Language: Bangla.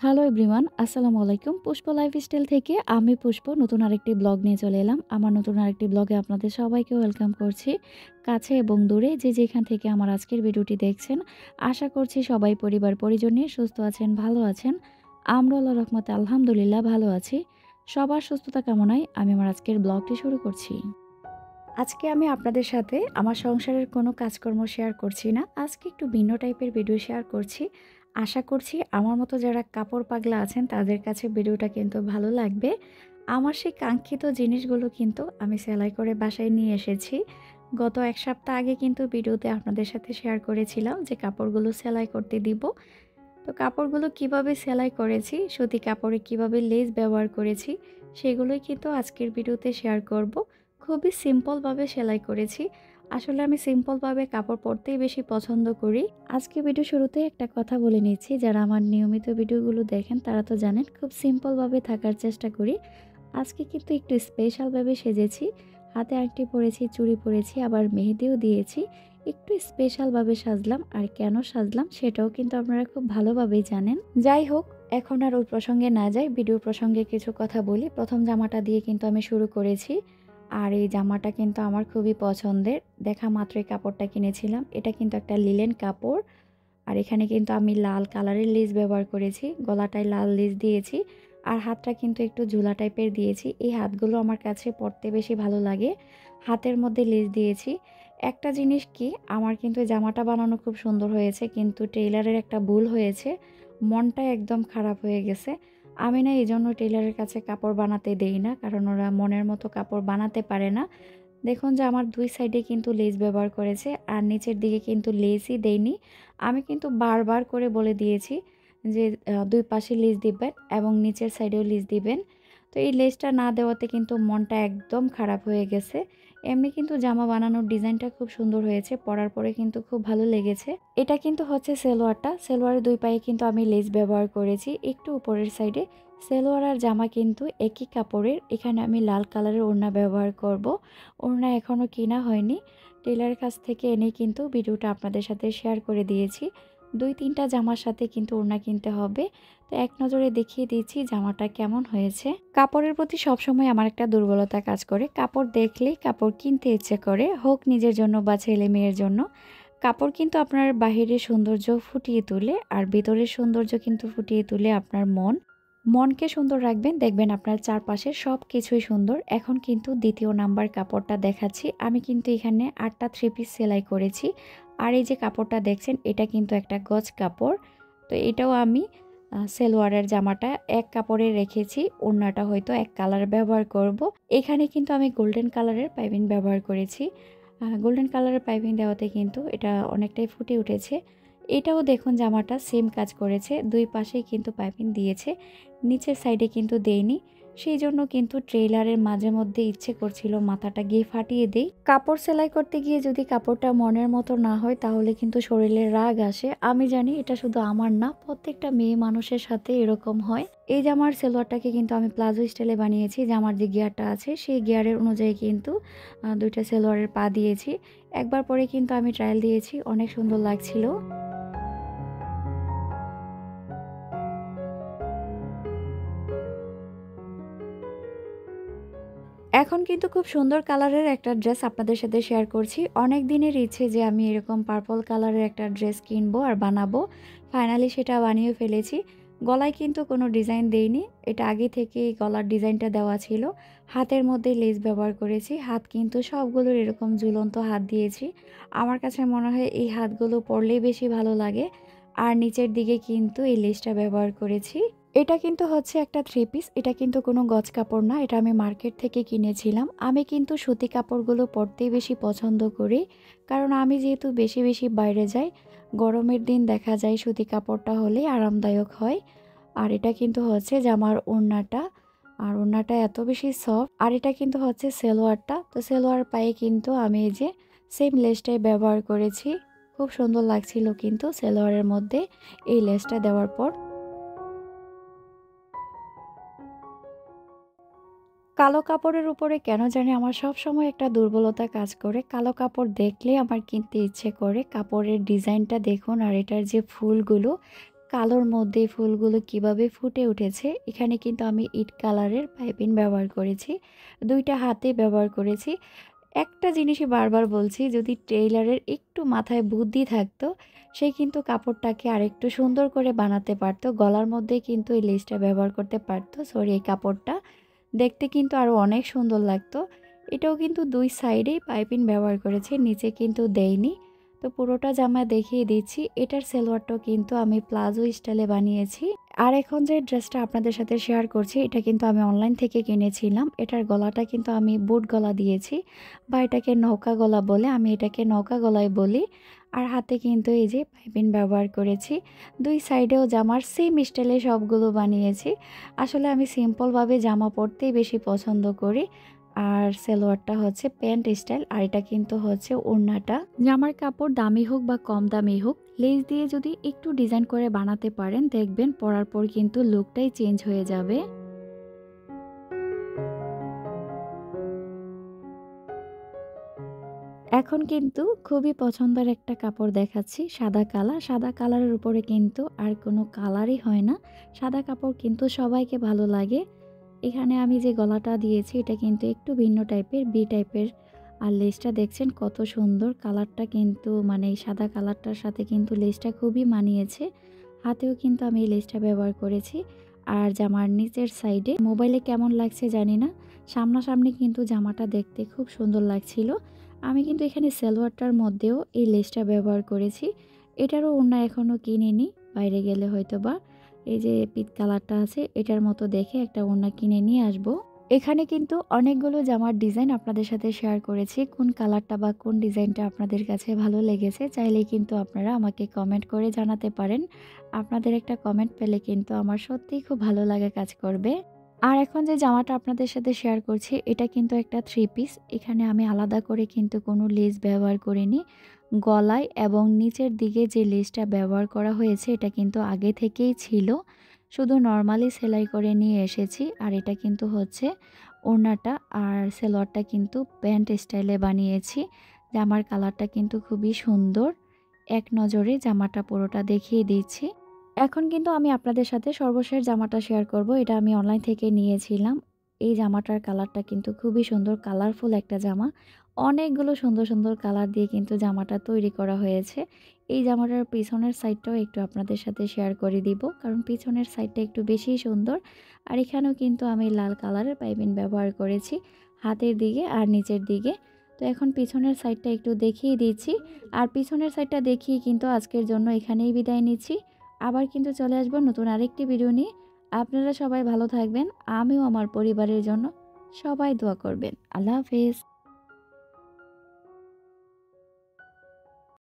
হ্যালো এভরিওয়ান, আসসালামু আলাইকুম। পুষ্প লাইফস্টাইল থেকে আমি পুষ্প নতুন আরেকটি ব্লগ নিয়ে চলে এলাম। আমার নতুন আরেকটি ব্লগে আপনাদের সবাইকে ওয়েলকাম করছি। কাছে এবং দূরে যে যেখান থেকে আমার আজকের ভিডিওটি দেখছেন, আশা করছি সবাই পরিবার পরিজন নিয়ে সুস্থ আছেন, ভালো আছেন। আমরা আল্লাহর রহমতে আলহামদুলিল্লাহ ভালো আছি। সবার সুস্থতা কামনায় আমি আমার আজকের ব্লগটি শুরু করছি। আজকে আমি আপনাদের সাথে আমার সংসারের কোনো কাজকর্ম শেয়ার করছি না। আজকে একটু ভিন্ন টাইপের ভিডিও শেয়ার করছি। আশা করছি আমার মতো যারা কাপড় পাগলা আছেন তাদের কাছে ভিডিওটা কিন্তু ভালো লাগবে। আমার সেই কাঙ্ক্ষিত জিনিসগুলো কিন্তু আমি সেলাই করে বাসায় নিয়ে এসেছি। গত ১ সপ্তাহ আগে কিন্তু ভিডিওতে আপনাদের সাথে শেয়ার করেছিলাম যে কাপড়গুলো সেলাই করতে দিব। তো কাপড়গুলো কিভাবে সেলাই করেছি, সুতি কাপড়ে কিভাবে লেস ব্যবহার করেছি, সেগুলোই কিন্তু আজকের ভিডিওতে শেয়ার করব। খুবই সিম্পলভাবে সেলাই করেছি। আসলে আমি সিম্পলভাবে কাপড় পরতেই বেশি পছন্দ করি। আজকে ভিডিও শুরুতে একটা কথা বলে নিচ্ছি, যারা আমার নিয়মিত ভিডিওগুলো দেখেন তারা তো জানেন খুব সিম্পলভাবে থাকার চেষ্টা করি। আজকে কিন্তু একটু স্পেশালভাবে সেজেছি। হাতে আংটি পরেছি, চুড়ি পরেছি, আবার মেহেদিও দিয়েছি। একটু স্পেশালভাবে সাজলাম, আর কেন সাজলাম সেটাও কিন্তু আপনারা খুব ভালোভাবেই জানেন। যাই হোক, এখন আর ওই প্রসঙ্গে না যাই, ভিডিও প্রসঙ্গে কিছু কথা বলি। প্রথম জামাটা দিয়ে কিন্তু আমি শুরু করেছি। আর এই জামাটা কিন্তু আমার খুবই পছন্দের। দেখা মাত্রই কাপড়টা কিনেছিলাম। এটা কিন্তু একটা লিলেন কাপড়। আর এখানে কিন্তু আমি লাল কালারের লেস ব্যবহার করেছি, গলাটায় লাল লেস দিয়েছি। আর হাতটা কিন্তু একটু ঝুলা টাইপের দিয়েছি। এই হাতগুলো আমার কাছে পরতে বেশি ভালো লাগে। হাতের মধ্যে লেস দিয়েছি। একটা জিনিস কি, আমার কিন্তু জামাটা বানানো খুব সুন্দর হয়েছে, কিন্তু টেইলারের একটা ভুল হয়েছে। মনটা একদম খারাপ হয়ে গেছে। আমি না এই জন্য টেইলারের কাছে কাপড় বানাতে দেই না, কারণ ওরা মনের মতো কাপড় বানাতে পারে না। দেখুন যে আমার ২ সাইডে কিন্তু লেস ব্যবহার করেছে, আর নিচের দিকে কিন্তু লেসই দেয়নি। আমি কিন্তু বারবার করে বলে দিয়েছি যে ২ পাশে লেস দিবেন এবং নিচের সাইডেও লেস দিবেন। তো এই লেসটা না দেওয়াতে কিন্তু মনটা একদম খারাপ হয়ে গেছে। এমনি কিন্তু জামা বানানোর ডিজাইনটা খুব সুন্দর হয়েছে। পরার পরে কিন্তু খুব ভালো লেগেছে। এটা কিন্তু হচ্ছে সেলোয়ারটা। সেলোয়ারের ২ পায়ে কিন্তু আমি লেস ব্যবহার করেছি একটু উপরের সাইডে। সেলোয়ার আর জামা কিন্তু একই কাপড়ের। এখানে আমি লাল কালারের ওড়না ব্যবহার করব। ওড়না এখনও কেনা হয়নি। টেইলারের কাছ থেকে এনেই কিন্তু ভিডিওটা আপনাদের সাথে শেয়ার করে দিয়েছি। ২-৩টা জামার সাথে কিন্তু ওড়না কিনতে হবে। তো এক নজরে দেখিয়ে দিচ্ছি জামাটা কেমন হয়েছে। কাপড়ের প্রতি সবসময় আমার একটা দুর্বলতা কাজ করে। কাপড় দেখলেই কাপড় কিনতে ইচ্ছে করে, হোক নিজের জন্য বা ছেলে মেয়ের জন্য। কাপড় কিন্তু আপনার বাহিরের সৌন্দর্য ফুটিয়ে তোলে, আর ভিতরের সৌন্দর্য কিন্তু ফুটিয়ে তোলে আপনার মন। মনকে সুন্দর রাখবেন, দেখবেন আপনার চারপাশের সব কিছুই সুন্দর। এখন কিন্তু দ্বিতীয় নাম্বার কাপড়টা দেখাচ্ছি। আমি কিন্তু এখানে ৮টা 3 পিস সেলাই করেছি। আর এই যে কাপড়টা দেখছেন, এটা কিন্তু একটা গজ কাপড়। তো এটাও আমি সেলোয়ারের জামাটা এক কাপড়ে রেখেছি, ওড়নাটা হয়তো এক কালার ব্যবহার করব। এখানে কিন্তু আমি গোল্ডেন কালারের পাইপিং ব্যবহার করেছি। গোল্ডেন কালারের পাইপিং দেওয়াতে কিন্তু এটা অনেকটাই ফুটে উঠেছে। এটাও দেখুন জামাটা সেম কাজ করেছে, ২ পাশেই কিন্তু পাইপিং দিয়েছে, নিচের সাইডে কিন্তু দেয়নি। সেই জন্য কিন্তু ট্রেইলারের মাঝে মধ্যে ইচ্ছে করছিল মাথাটা গিয়ে ফাটিয়ে দেই। কাপড় সেলাই করতে গিয়ে যদি কাপড়টা মনের মতো না হয় তাহলে কিন্তু শরীরে রাগ আসে। আমি জানি এটা শুধু আমার না, প্রত্যেকটা মেয়ে মানুষের সাথে এরকম হয়। এই জামার সেলোয়ারটাকে কিন্তু আমি প্লাজো স্টাইলে বানিয়েছি। জামার যে গিয়ারটা আছে সেই গিয়ারের অনুযায়ী কিন্তু ২টা সেলোয়ারের পা দিয়েছি। একবার পরে কিন্তু আমি ট্রায়াল দিয়েছি, অনেক সুন্দর লাগছিল। এখন কিন্তু খুব সুন্দর কালারের একটা ড্রেস আপনাদের সাথে শেয়ার করছি। অনেক দিনের ইচ্ছে যে আমি এরকম পার্পল কালারের একটা ড্রেস কিনবো আর বানাবো। ফাইনালি সেটা বানিয়ে ফেলেছি। গলায় কিন্তু কোনো ডিজাইন দেইনি। এটা আগে থেকেই গলার ডিজাইনটা দেওয়া ছিল। হাতের মধ্যে লেস ব্যবহার করেছি। হাত কিন্তু সবগুলোর এরকম ঝুলন্ত হাত দিয়েছি। আমার কাছে মনে হয় এই হাতগুলো পরলেই বেশি ভালো লাগে। আর নিচের দিকে কিন্তু এই লেসটা ব্যবহার করেছি। এটা কিন্তু হচ্ছে একটা 3 পিস। এটা কিন্তু কোনো গজ কাপড় না। এটা আমি মার্কেট থেকে কিনেছিলাম। আমি কিন্তু সুতি কাপড়গুলো পরতেই বেশি পছন্দ করি। কারণ আমি যেহেতু বেশি, বেশি বাইরে যাই, গরমের দিন দেখা যায় সুতি কাপড়টা হলেই আরামদায়ক হয়। আর এটা কিন্তু হচ্ছে জামার ওড়নাটা। আর ওড়নাটা এত বেশি সফট। আর এটা কিন্তু হচ্ছে সেলোয়ারটা। তো সেলোয়ার পায়ে কিন্তু আমি এই যে সেম লেসটাই ব্যবহার করেছি। খুব সুন্দর লাগছিল কিন্তু সেলোয়ারের মধ্যে এই লেসটা দেওয়ার পর। কালো কাপড়ের উপরে কেন জানি আমার সবসময় একটা দুর্বলতা কাজ করে। কালো কাপড় দেখলে আমার কিনতে ইচ্ছে করে। কাপড়ের ডিজাইনটা দেখুন, আর এটার যে ফুলগুলো, কালোর মধ্যে ফুলগুলো কিভাবে ফুটে উঠেছে। এখানে কিন্তু আমি ইট কালারের পাইপিং ব্যবহার করেছি, 2টা হাতে ব্যবহার করেছি। একটা জিনিসই বারবার বলছি, যদি টেইলারের একটু মাথায় বুদ্ধি থাকতো, সে কিন্তু কাপড়টাকে আরেকটু সুন্দর করে বানাতে পারতো। গলার মধ্যে কিন্তু এই লেসটা ব্যবহার করতে পারতো, সরি এই কাপড়টা দেখতে কিন্তু আরও অনেক সুন্দর লাগতো। এটাও কিন্তু 2 সাইডেই পাইপিং ব্যবহার করেছি, নিচে কিন্তু দেইনি। তো পুরোটা জামা দেখিয়ে দিচ্ছি। এটার সালোয়ারটাও কিন্তু আমি প্লাজো স্টাইলে বানিয়েছি। আর এখন যে ড্রেসটা আপনাদের সাথে শেয়ার করছি, এটা কিন্তু আমি অনলাইন থেকে কিনেছিলাম। এটার গলাটা কিন্তু আমি বুট গলা দিয়েছি, বা এটাকে নৌকা গলা বলে, আমি এটাকে নৌকা গলায় বলি। আর হাতে কিন্তু এই যে পাইপিং ব্যবহার করেছি। 2 সাইডেও জামার সেম স্টাইলে সবগুলো বানিয়েছি। আসলে আমি সিম্পলভাবে জামা পরতেই বেশি পছন্দ করি। আর সালোয়ারটা হচ্ছে প্যান্ট স্টাইল, আর এটা কিন্তু হচ্ছে ওড়নাটা। জামার কাপড় দামি হোক বা কম দামি হোক, লেস দিয়ে যদি একটু ডিজাইন করে বানাতে পারেন, দেখবেন পরার পর কিন্তু লুকটাই চেঞ্জ হয়ে যাবে। এখন কিন্তু খুবই পছন্দের একটা কাপড় দেখাচ্ছি, সাদা কালার। সাদা কালারের উপরে কিন্তু আর কোনো কালারই হয় না। সাদা কাপড় কিন্তু সবাইকে ভালো লাগে। এখানে আমি যে গলাটা দিয়েছি, এটা কিন্তু একটু ভিন্ন টাইপের, বি টাইপের। আর লেসটা দেখছেন কত সুন্দর, কালারটা কিন্তু মানে এই সাদা কালারটার সাথে কিন্তু লেসটা খুবই মানিয়েছে। হাতেও কিন্তু আমি এই লেসটা ব্যবহার করেছি। আর জামার নিচের সাইডে, মোবাইলে কেমন লাগছে জানি না, সামনাসামনি কিন্তু জামাটা দেখতে খুব সুন্দর লাগছিল। আমি কিন্তু এখানে সালোয়ারটার মধ্যেও এই লেসটা ব্যবহার করেছি। এটারও ওড়না এখনও কিনিনি, বাইরে গেলে হয়তোবা এই যে পিট কালারটা আছে, এটার মতো দেখে একটা ওড়না কিনে নিয়ে আসবো। এখানে কিন্তু অনেকগুলো জামার ডিজাইন আপনাদের সাথে শেয়ার করেছি। কোন কালারটা বা কোন ডিজাইনটা আপনাদের কাছে ভালো লেগেছে চাইলেই কিন্তু আপনারা আমাকে কমেন্ট করে জানাতে পারেন। আপনাদের একটা কমেন্ট পেলে কিন্তু আমার সত্যিই খুব ভালো লাগা কাজ করবে। আর এখন যে জামাটা আপনাদের সাথে শেয়ার করছি, এটা কিন্তু একটা 3 পিস। এখানে আমি আলাদা করে কিন্তু কোনো লেস ব্যবহার করিনি। গলায় এবং নিচের দিকে যে লেসটা ব্যবহার করা হয়েছে, এটা কিন্তু আগে থেকেই ছিল। শুধু নরমালি সেলাই করে নিয়ে এসেছি। আর এটা কিন্তু হচ্ছে ওড়নাটা, আর সালোয়ারটা কিন্তু প্যান্ট স্টাইলে বানিয়েছি। জামার কালারটা কিন্তু খুবই সুন্দর। এক নজরে জামাটা পুরোটা দেখিয়ে দিচ্ছি। এখন কিন্তু আমি আপনাদের সাথে সর্বশেষ জামাটা শেয়ার করব। এটা আমি অনলাইন থেকে নিয়েছিলাম। এই জামাটার কালারটা কিন্তু খুবই সুন্দর, কালারফুল একটা জামা। অনেকগুলো সুন্দর, সুন্দর কালার দিয়ে কিন্তু জামাটা তৈরি করা হয়েছে। এই জামাটার পিছনের সাইডটাও একটু আপনাদের সাথে শেয়ার করে দিব, কারণ পিছনের সাইডটা একটু বেশিই সুন্দর। আর এখানেও কিন্তু আমি লাল কালারের পাইপিং ব্যবহার করেছি হাতের দিকে আর নিচের দিকে। তো এখন পিছনের সাইডটা একটু দেখিয়ে দিচ্ছি। আর পিছনের সাইডটা দেখিয়ে কিন্তু আজকের জন্য এখানেই বিদায় নিচ্ছি। আবার কিন্তু চলে আসবো নতুন আরেকটি ভিডিও নিয়ে। আপনারা সবাই ভালো থাকবেন। আমিও আমার পরিবারের জন্য সবাই দোয়া করবেন। আল্লাহ হাফেজ।